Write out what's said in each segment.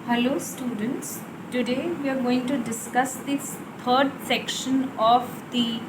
Hello students, today we are going to discuss this third section of the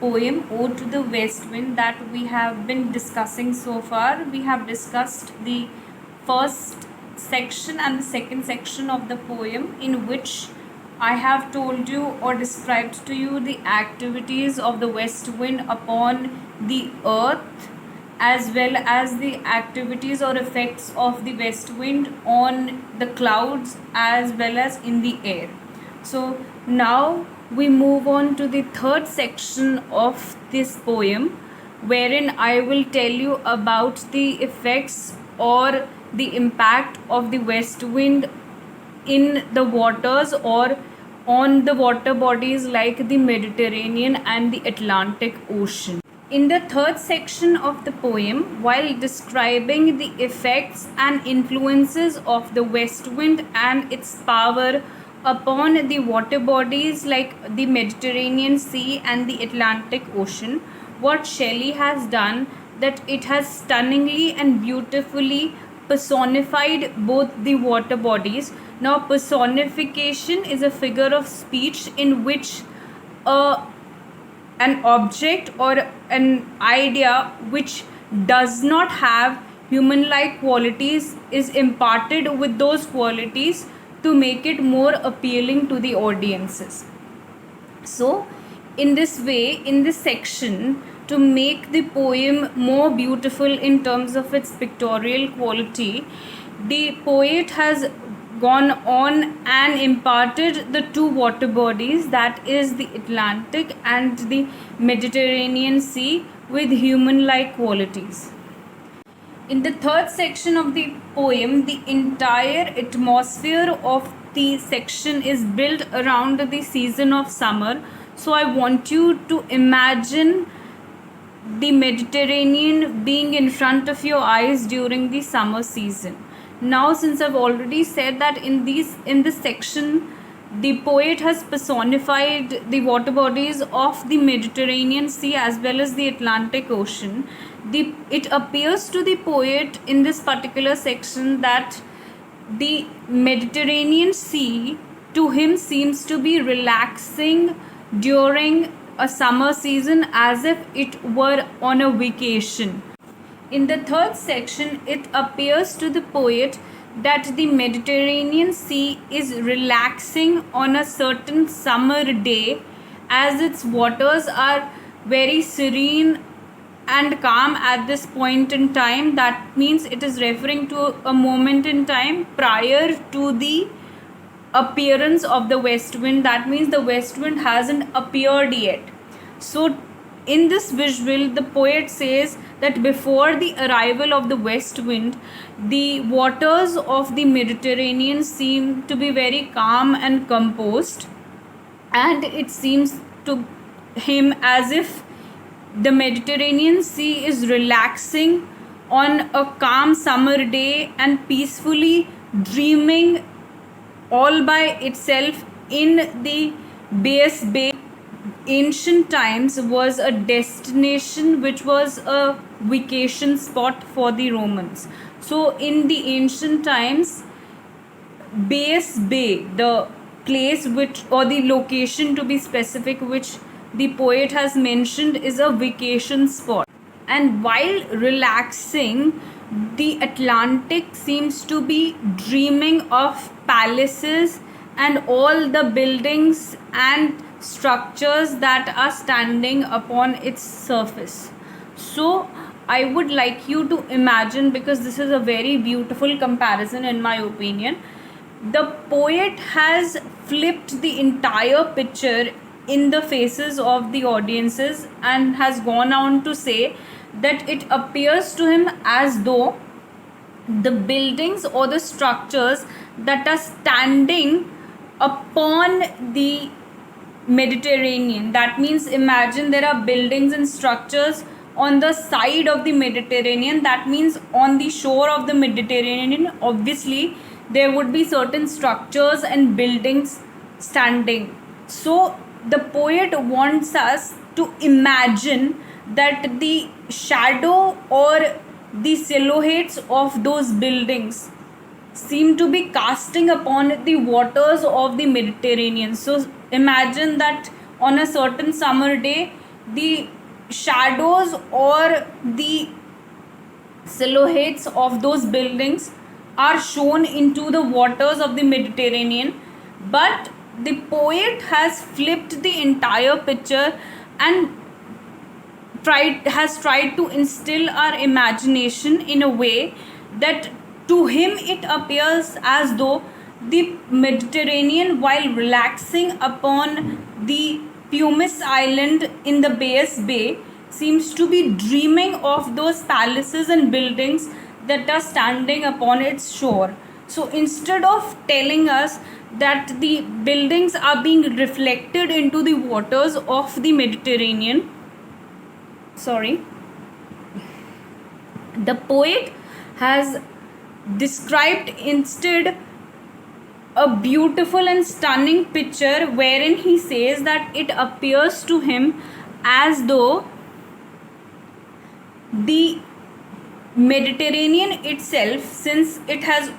poem Ode to the West Wind that we have been discussing so far. We have discussed the first section and the second section of the poem, in which I have told you or described to you the activities of the west wind upon the earth, as well as the activities or effects of the west wind on the clouds as well as in the air. So now we move on to the third section of this poem, wherein I will tell you about the effects or the impact of the west wind in the waters or on the water bodies like the Mediterranean and the Atlantic Ocean. In the third section of the poem, while describing the effects and influences of the west wind and its power upon the water bodies like the Mediterranean Sea and the Atlantic Ocean, what Shelley has done, that it has stunningly and beautifully personified both the water bodies. Now, personification is a figure of speech in which an object or an idea which does not have human like qualities is imparted with those qualities to make it more appealing to the audiences. So in this way, in this section, to make the poem more beautiful in terms of its pictorial quality, the poet has gone on and imparted the two water bodies, that is the Atlantic and the Mediterranean Sea, with human like qualities. In the third section of the poem, the entire atmosphere of the section is built around the season of summer. So I want you to imagine the Mediterranean being in front of your eyes during the summer season. Now, since I've already said that in this section, the poet has personified the water bodies of the Mediterranean Sea as well as the Atlantic Ocean, it appears to the poet in this particular section that the Mediterranean Sea to him seems to be relaxing during a summer season as if it were on a vacation. In the third section, it appears to the poet that the Mediterranean Sea is relaxing on a certain summer day as its waters are very serene and calm at this point in time. That means it is referring to a moment in time prior to the appearance of the west wind. That means the west wind hasn't appeared yet. So in this visual, the poet says that before the arrival of the west wind, the waters of the Mediterranean seem to be very calm and composed, and it seems to him as if the Mediterranean Sea is relaxing on a calm summer day and peacefully dreaming all by itself in the Bias Bay. Ancient times was a destination which was a vacation spot for the Romans. So in the ancient times, Bias Bay, the place which, or the location to be specific, which the poet has mentioned, is a vacation spot. And while relaxing, the Atlantic seems to be dreaming of palaces and all the buildings and structures that are standing upon its surface. So I would like you to imagine, because this is a very beautiful comparison in my opinion, the poet has flipped the entire picture in the faces of the audiences and has gone on to say that it appears to him as though the buildings or the structures that are standing upon the Mediterranean, that means imagine there are buildings and structures on the side of the Mediterranean, that means on the shore of the Mediterranean, obviously there would be certain structures and buildings standing. So the poet wants us to imagine that the shadow or the silhouettes of those buildings seem to be casting upon the waters of the Mediterranean. So imagine that on a certain summer day, the shadows or the silhouettes of those buildings are shown into the waters of the Mediterranean, but the poet has flipped the entire picture and tried to instill our imagination in a way that to him it appears as though the Mediterranean, while relaxing upon the Pumice Island in the Bayes Bay, seems to be dreaming of those palaces and buildings that are standing upon its shore. So instead of telling us that the buildings are being reflected into the waters of the Mediterranean, the poet has described instead a beautiful and stunning picture wherein he says that it appears to him as though the Mediterranean itself, since he has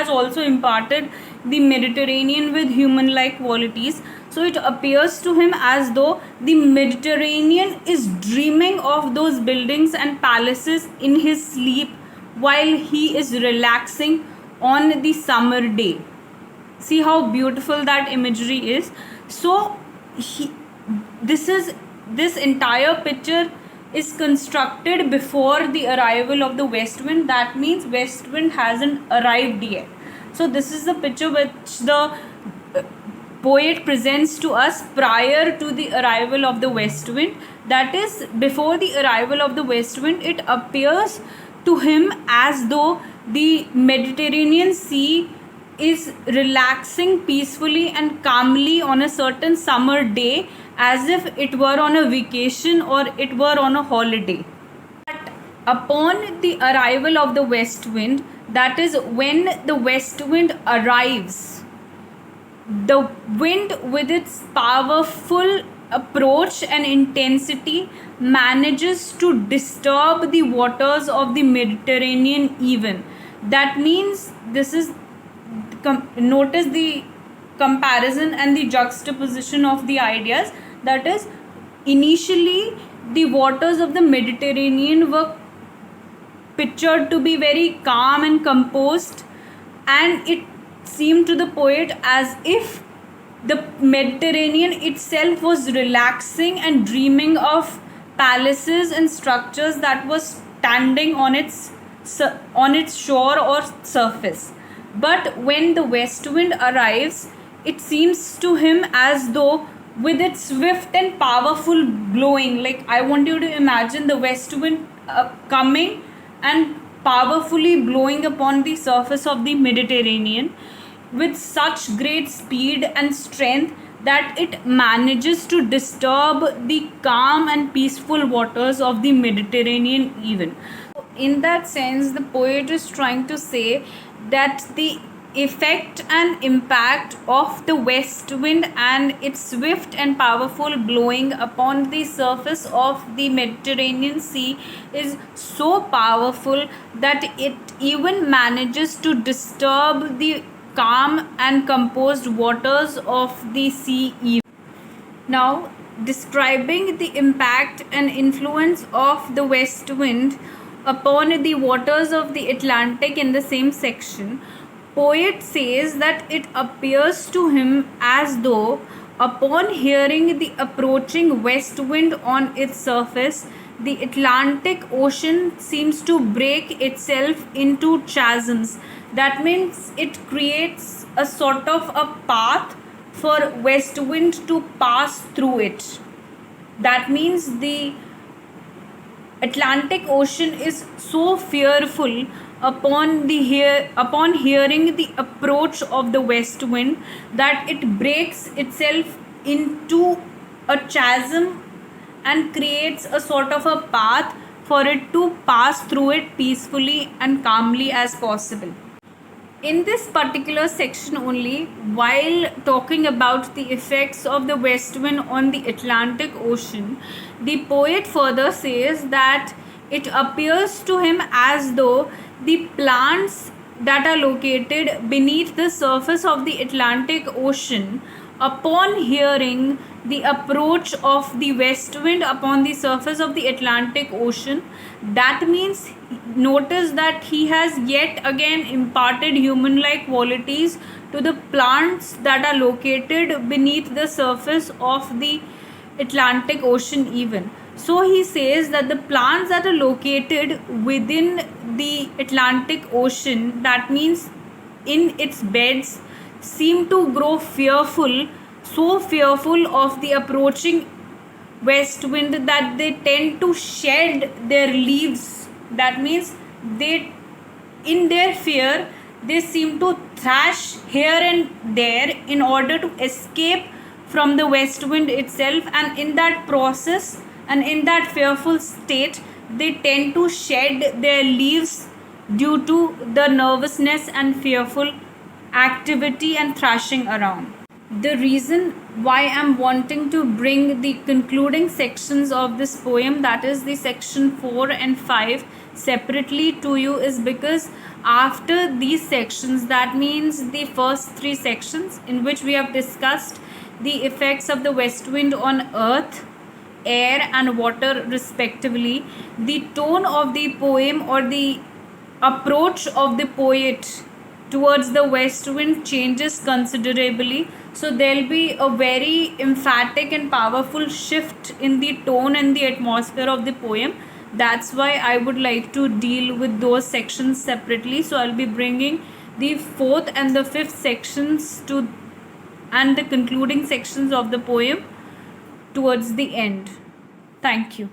also imparted the Mediterranean with human-like qualities, so it appears to him as though the Mediterranean is dreaming of those buildings and palaces in his sleep while he is relaxing on the summer day. See how beautiful that imagery is. So this entire picture is constructed before the arrival of the west wind. That means west wind hasn't arrived yet. So this is the picture which the poet presents to us prior to the arrival of the west wind. That is, before the arrival of the west wind, it appears to him as though the Mediterranean Sea is relaxing peacefully and calmly on a certain summer day, as if it were on a vacation or it were on a holiday. But upon the arrival of the west wind, that is when the west wind arrives, the wind with its powerful approach and intensity manages to disturb the waters of the Mediterranean even. That means this is, notice the comparison and the juxtaposition of the ideas. That is, initially the waters of the Mediterranean were pictured to be very calm and composed, and it seemed to the poet as if the Mediterranean itself was relaxing and dreaming of palaces and structures that was standing on its shore or surface. But when the west wind arrives, it seems to him as though with its swift and powerful blowing, like I want you to imagine the west wind coming and powerfully blowing upon the surface of the Mediterranean with such great speed and strength that it manages to disturb the calm and peaceful waters of the Mediterranean even. In that sense, the poet is trying to say that the effect and impact of the west wind and its swift and powerful blowing upon the surface of the Mediterranean Sea is so powerful that it even manages to disturb the calm and composed waters of the sea. Now, describing the impact and influence of the west wind upon the waters of the Atlantic in the same section, poet says that it appears to him as though upon hearing the approaching west wind on its surface, the Atlantic Ocean seems to break itself into chasms. That means it creates a sort of a path for west wind to pass through it. That means the Atlantic Ocean is so fearful upon hearing the approach of the west wind that it breaks itself into a chasm and creates a sort of a path for it to pass through it peacefully and calmly as possible. In this particular section only, while talking about the effects of the west wind on the Atlantic Ocean, the poet further says that it appears to him as though the plants that are located beneath the surface of the Atlantic Ocean, upon hearing the approach of the west wind upon the surface of the Atlantic Ocean, that means notice that he has yet again imparted human like qualities to the plants that are located beneath the surface of the Atlantic Ocean even. So he says that the plants that are located within the Atlantic Ocean, that means in its beds, seem to grow fearful, so fearful of the approaching west wind that they tend to shed their leaves. That means they, in their fear, they seem to thrash here and there in order to escape from the west wind itself, and in that process and in that fearful state they tend to shed their leaves due to the nervousness and fearful activity and thrashing around. The reason why I'm wanting to bring the concluding sections of this poem, that is the section 4 and 5, separately to you is because after these sections, that means the first 3 sections in which we have discussed the effects of the west wind on earth, air and water respectively, the tone of the poem or the approach of the poet towards the west wind changes considerably. So there'll be a very emphatic and powerful shift in the tone and the atmosphere of the poem. That's why I would like to deal with those sections separately. So I'll be bringing the 4th and the 5th sections to and the concluding sections of the poem towards the end. Thank you.